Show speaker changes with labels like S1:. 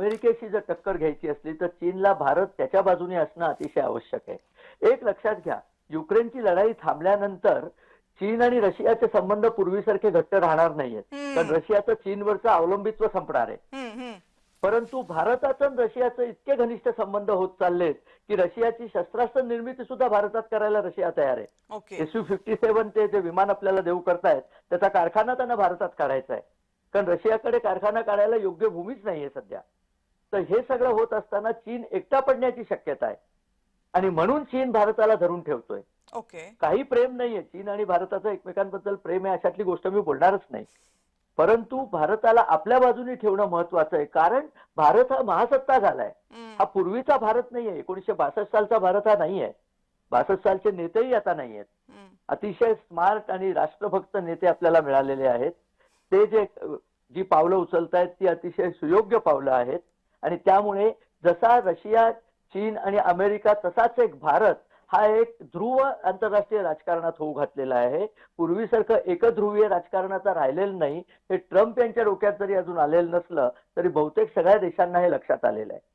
S1: अमेरिकेशी जर टक्कर घ्यायची असली तर चीनला भारत त्याच्या बाजूने असणं अतिशय आवश्यक आहे. एक लक्षात घ्या, युक्रेनची लढाई थांबल्यानंतर चीन आणि रशियाचे संबंध पूर्वीसारखे घट्ट राहणार नाहीयेत, कारण
S2: हम्म.
S1: रशियाचं चीनवरचं अवलंबित्व संपणार आहे.
S2: हम्म.
S1: परंतु भारताचं आणि रशियाचं इतके घनिष्ठ संबंध होत चाललेत की रशियाची शस्त्रास्त्र निर्मिती सुद्धा भारतात करायला रशिया तयार आहे.
S2: ओके.
S1: SU-57 ते जे विमान आपल्याला देऊ करतायत त्याचा कारखाना त्यांना भारतात काढायचा आहे, कारण रशियाकडे कारखाना काढायला योग्य भूमीच नाहीये सध्या. तर हे सगळं होत असताना चीन एकटा पडण्याची शक्यता आहे आणि म्हणून चीन भारताला धरून ठेवतोय.
S2: ओके.
S1: काही प्रेम नाहीये, चीन आणि भारताचं एकमेकांबद्दल प्रेम आहे अशातली गोष्ट मी बोलणारच नाही. परंतु भारताला आपल्या बाजूने ठेवणं महत्वाचं आहे, कारण भारत हा महासत्ता झालाय. हा पूर्वीचा भारत नाहीये, 1962 सालचा भारत हा नाहीये. 62 सालचे नेतेही आता नाहीयेत. अतिशय स्मार्ट आणि राष्ट्रभक्त नेते आपल्याला मिळालेले आहेत. ते जी पावलं उचलतायत ती अतिशय सुयोग्य पावलं आहेत आणि त्यामुळे जसा रशिया, चीन आणि अमेरिका तसाच एक भारत हा एक ध्रुव आंतरराष्ट्रीय राजकारणात होऊ घातलेला आहे. पूर्वीसारखं एकध्रुवीय राजकारणाचा राहिलेलं नाही. हे ट्रम्प यांच्या डोक्यात जरी अजून आलेलं नसलं तरी बहुतेक सगळ्या देशांना हे लक्षात आलेलं आहे.